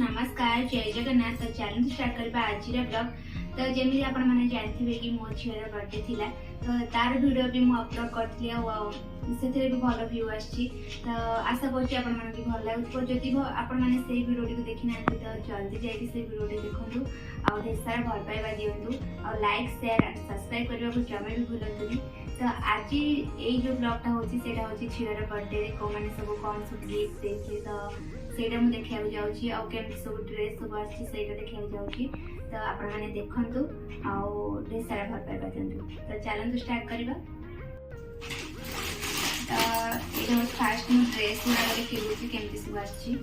नमस्कार जय जगन्नाथ। तो चैनल स्टार्ट करबा आज ब्लॉग। तो जमी आपण मैंने जानते कि मो झीर बर्थडे थिला तो तार वीडियो भी मु अपलोड करथि से भी भल व्यू आछि। तो आशा करछि आपण मन की भल लागो। जदि आपण माने से वीडियो को देखि ना तो जल्दी जाई से वीडियो देखंतु आ ढेर सारा भल पाइबा दियंतु आ लाइक शेयर सब्सक्राइब करबा को जमे भी भूलंतुनी। तो आज ये जो ब्लॉगटा होछि सेटा होछि झीर बर्थडे को माने सब कौन सब गिफ्ट देखे तो सेटा मु देखिया जाउछि आ केमति सब ड्रेस सब आछि सेटा देखिया जाउछि। तो आपण माने देखंतु आ ढेर सारा भल पाइबा दियंतु। तो चैनल स्टार्ट करबा। तो ये फास्ट मु ड्रेस गुड़ा देखिए केमती सब आछि।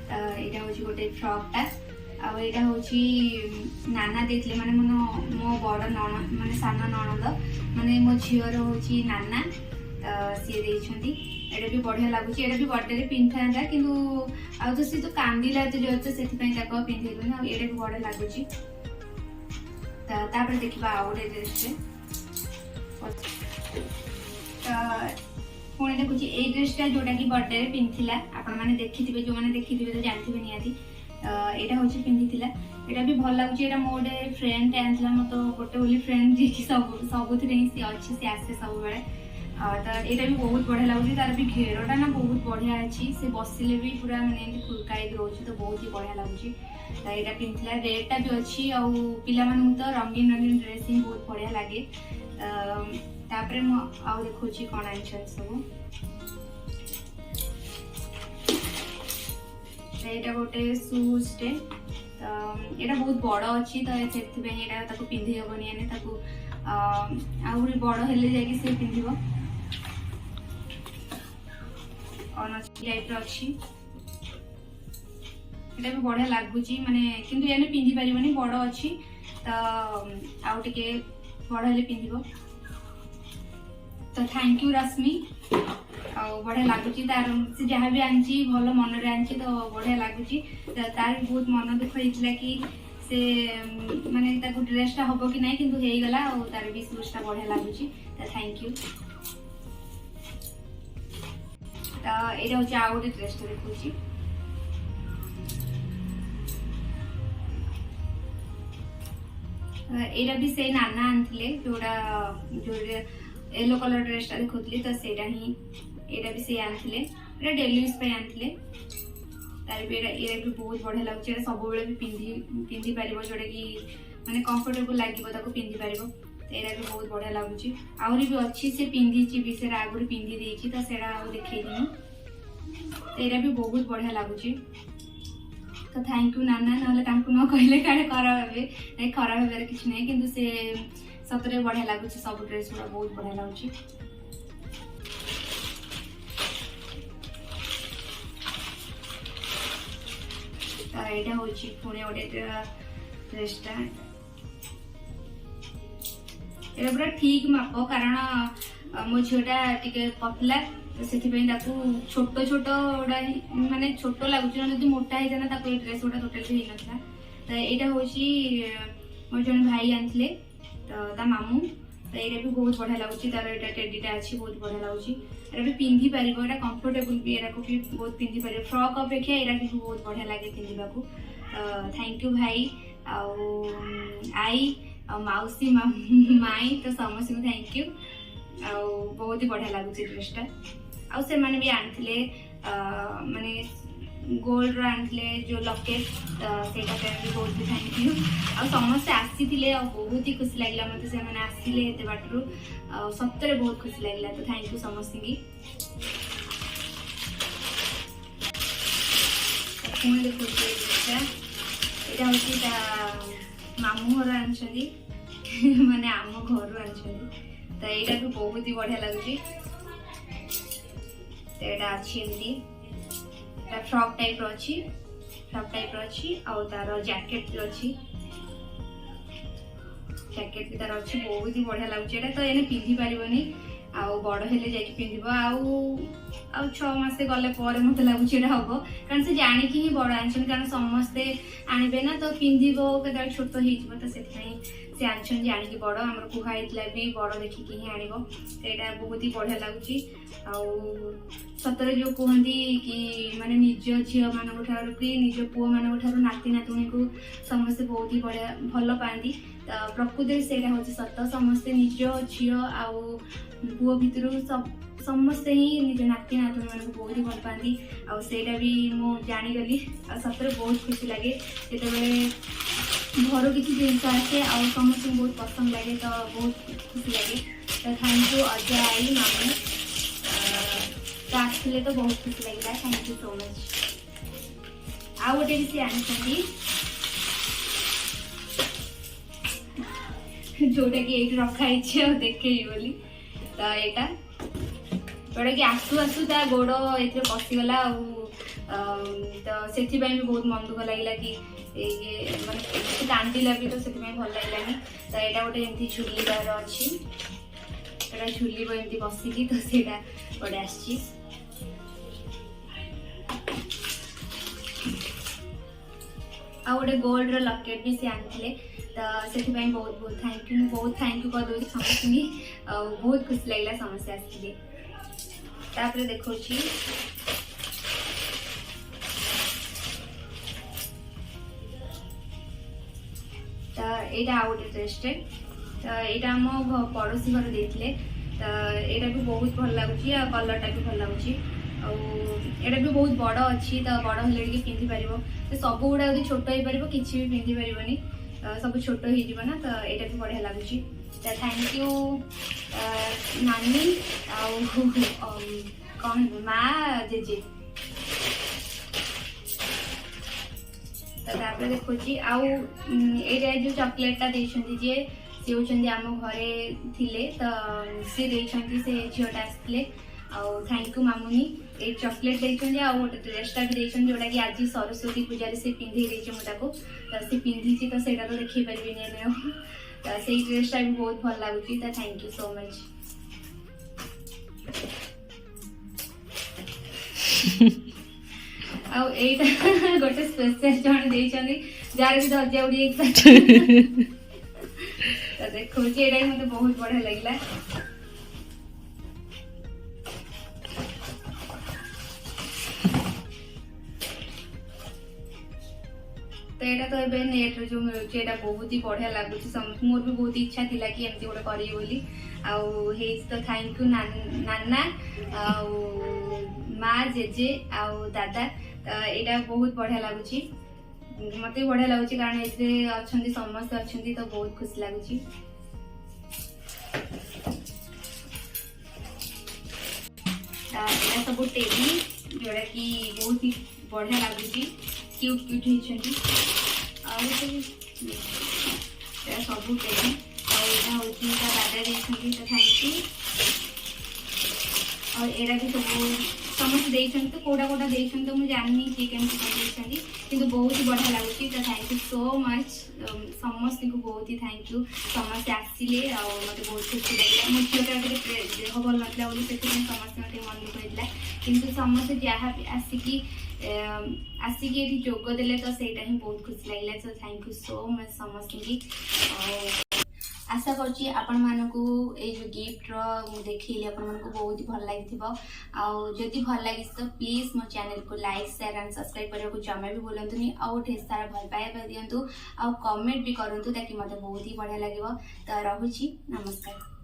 तो ये हूँ गोटे फ्रॉकटा आईटा हूँ नाना देते माने मो बड़ नण माने सान नणंद माने मो झीर हूँ नाना सी देती। एटा भी बढ़िया लगुच। एटा भी बर्थडे पिंधा कि तो सी तो कांदिला जो से पिंधेलुनि आ भी बढ़िया लगुच। तापर देखा आउ गोटे ड्रेस पुणी देखुच ये ड्रेसटा जोटा कि बर्थडे पिंधिला आपण मैंने देखिथे जो मैंने देखिथे तो जानते निहाती। यहाँ हूँ पिंधि यहाँ भी भल लगुच। यहाँ मो गोटे फ्रेंड आनला मत गोटे बोली फ्रेंड जी सबुथ सी अच्छी सी आसे सब बेले। तो यहाँ भी बहुत बढ़िया लगुच। तार भी घेरटा ना बहुत बढ़िया अच्छी से बसिले भी पूरा मैंने फुलकाई रोचे तो बहुत ही बढ़िया लगुच। तो यहाँ पिंधला रेडटा भी अच्छी आ पिला तो रंगीन रंगीन ड्रेस ही बहुत बढ़िया लगे। तापरे मु आउ देखुची कौन आइछन सब। एटा गोटे शूज टे तो एटा बहुत बड़ अच्छी तो से एटा पिंधि हेबनी यानी आहुरी बड़ हेले जाके से पिंधिबो टाइप अच्छी। एटा भी बढ़िया लगुची माने किंतु यानी पिंधि परिबनी बड़ अच्छी तो आउ टिके बड़ हेले पिंधिबो। तो थैंक यू रश्मि आ बढ़िया लगुच। तार से जहाँ भी आनी भल मन आनी तो बढ़िया लगुच। तार भी बहुत मन दुख होता कि से माने ड्रेसटा हम कि नहीं किंतु हो गला और तार भी शूजटा बढ़िया लगुच। तो थैंक यू। तो यहाँ हूँ आउ गोटे ड्रेसटा देखुची यहाँ भी से नाना आनते जोड़ा जो येलो कलर ड्रेसटा देखुली तो सेटा ही यहाँ भी से आनते डेली यूज पे आनते। तार भी ये भी बहुत बढ़िया लगुच। सब बेले भी पिंधि पार जोटा कि माने कंफर्टेबल लगे पिंधि पार। तो यहाँ भी बहुत बढ़िया लगुच। आहरी भी अच्छी से पिंधि भी से आगुरी पिंधि देती तो सेटा देखे दिन। तो यहाँ भी बहुत बढ़िया लगुच। तो थैंक यू नाना ना न कहले काले खराब हे नहीं खराब हे किसी नहीं किंतु से सतरे बढ़िया लगुच। सब ड्रेस गुड़ा बहुत बढ़िया लगुच। तो यहाँ हूँ पुणे गोटे ड्रेसटा ये पूरा ठीक माप कारण मो झीटा टे पतला तो से छोट छोट माने छोट लगुच ना मोटा होता ड्रेस गुड़ा टोटाल हो ना। तो यहाँ हूँ मोर जन भाई आनते तो मामू। तो यहाँ भी बहुत बढ़िया लगुच। तार यहाँ टेडीटा अच्छी बहुत बढ़िया लगुच। यहाँ भी पिंधि पार यहाँ कंफर्टेबल भी यहाँ भी बहुत पिंधि पार फ्रॉक अपेक्षा यहाँ भी बहुत बढ़िया लगे पिंधा को। थैंक यू भाई आई मौसी माई तो समस्त को थैंक यू। बहुत ही बढ़िया लगुच ड्रेसटा आ से माने भी आनते माने गोल्ड आनते जो लकेट से बहुत भी थैंक यू। आ समस्ते आसी बहुत ही खुशी लगे मत से मैंने आसिले एत बाटू सतरे बहुत खुशी लगे। तो थैंक यू समस्त की। पुणी देखिए यहाँ हूँ मामू घर आनी माने आम घर आनी। तो यहाँ भी बहुत ही बढ़िया लगुच। तो यहाँ अच्छी फ्रॉक टाइप अच्छी और तार जैकेट अच्छी जैकेट भी तार अच्छी बहुत ही बढ़िया लगुच। तो ये पिंधि पारनी आ बड़ हेले जाकि पिंधिबो ଆଉ 6 ମାସ ଗଲେ ପରେ ମତେ ଲାଗୁଛି ଏଟା ହବ କାରଣ ସେ ଜାଣିକି ହିଁ ବଡ ଆଣିଛନ୍ତି କାରଣ ସମସ୍ତେ ଆଣିବେ ନା ତ ପିନ୍ଧିବ କେତେବେଳେ ଛୋଟ ହେଇଯିବ ତ ସେଥିପାଇଁ ସେ ଆଣିଛନ୍ତି ଜାଣିକି ବଡ ଆମର କୁହା ହେଇଥିଲା ବି ବଡ ଦେଖିକି ହିଁ ଆଣିବ ସେଇଟା ବହୁତ ହି ବଢିଆ ଲାଗୁଛି ଆଉ ସତରେ ଯୋଉ କୁହନ୍ତି କି ମାନେ ନିଜ ଝିଅ ମାନଙ୍କ ଠାରୁ କି ନିଜ ପୁଅ ମାନଙ୍କ ଠାରୁ ନାତି ନାତୁଣୀକୁ ସମସ୍ତେ ବହୁତ ହି ବଢିଆ ଭଲ ପାଆନ୍ତି ତ ପ୍ରକୃତରେ ସେଇଟା ହଉଛି ସତ ସମସ୍ତେ ନିଜ ଝିଅ ଆଉ ପୁଅ ଭିତରୁ ସମସ୍ତେ ହିଁ ନିଜ ନାତି ନାତୁଣୀ ମାନଙ୍କୁ ବହୁତ ହି ଭଲ ପାଆନ୍ତି ଆଉ ସେଇଟା ବି ମୁଁ ଜାଣିଗଲି ଆଉ ସତରେ ବହୁତ ଖୁସି ଲାଗେ ଯେତେବେଳେ ଘରୁ କିଛି ଜିନିଷ ଆସେ ଆଉ ସମସ୍ତଙ୍କୁ ବହୁତ ପସନ୍ଦ ଲାଗେ ତ ବହୁତ ଖୁସି ଲାଗେ ତ ଥ୍ୟାଙ୍କ ୟୁ ଅଜା ଆଈ ମାମୁଁ ତ ଆସିଥିଲେ ତ ବହୁତ ଖୁସି ଲାଗିଲା ଥ୍ୟାଙ୍କ ୟୁ ସୋ ମଚ୍ ଆଉ ଗୋଟେ ବି ସେ ଆଣିଛନ୍ତି जोटा कि ये रखाई देखे बोली तो यहाँ जोटा कि आसू आसू ता गोड़ ये पशिगला तो से भी बहुत मन दुख लगे कि मानते कांदिला भी तो से भल लगे तो यहाँ गोटे एमती झुलार अच्छी झुल एमती बसिकी तो सहीटा गोटे आस गोटे गोल्ड लकेट भी सी आनी तो से बहुत बहुत थैंक यू कर दूँ समस्त बहुत खुशी लगे समस्या आसते देखो तो यहाँ आउ गोटे ड्रेसटे तो यहाँ आम पड़ोशी घर देते तो यहाँ भी बहुत भल लगुच कलरटा भी भल लगुच आटा भी बहुत बड़ अच्छी तो बड़ हेल्ले पिंधि पार तो सब गुड़ा यदि छोट हो पार कि भी पिंधि पारनी सब छोट हो ना तो यहाँ भी बढ़िया लगुच थैंक यू नानी कौन माँ जेजे तो देखो आउ ये जो चॉकलेटा देते जी सी होती आम घरे थिले तो सी देते से झीटा आसते थैंक यू मामुनी ये चॉकलेट देते गोटे ड्रेसटा भी देते जोटा कि आज सरस्वती पूजा से पिंधे मुझे तो सी पिंधि तो सही तो देखी पारे तो से ड्रेसटा भी बहुत भल लगुच तो थैंक यू सो मच आईटा गोटे स्पेशल जन देते जार भी धज्जा उड़ी तो देखो ये मत बहुत बढ़िया लगे तो यहाँ तो ये नेट जो मिलूँ यहाँ बहुत ही बढ़िया लगुच मोर भी बहुत इच्छा थी कि एमती गोटे करी बोली तो थैंक यू नाना माँ जेजे आउ दादा तो यहाँ बहुत बढ़िया लगुच मत बढ़िया लगुच कारण ये अच्छा समस्ते अच्छा तो बहुत खुशी लगुच सब टेडी जोड़ा कि बहुत ही बढ़िया लगुच क्यूट क्यूट होती सब टेडी यहाँ हूँ दादा देते तो थैंक यू और यहाँ भी सब समस्त देते तो कौटा कौटा देते तो मुझे जाननी किए केमती देते कि बहुत ही बढ़िया लगुच तो थैंक यू सो मच समस्त को बहुत ही थैंक यू समस्ते आसिले मत बहुत खुशी लगे मो झीटा देह भल नाला से समस्त मन दुख होता कि समस्त जहाँ भी आसिकी ये जोग देले तो सहीटा ही बहुत खुशी लगे तो थैंक यू सो मच समस्त की आशा करुँची आपण मानकू ये जो गिफ्ट देखिली आपण मानकू बहुत ही भल लगी जदि भल लगी तो प्लीज मो चैनल को लाइक शेयर एंड सब्सक्राइब करने को जमा भी बोलतुनी आउ ढेर सारा भल पाइबा दिंतु आउ कमेंट भी करंतु ताकि मते बहुत ही बढ़िया लगे तो रहुची नमस्कार।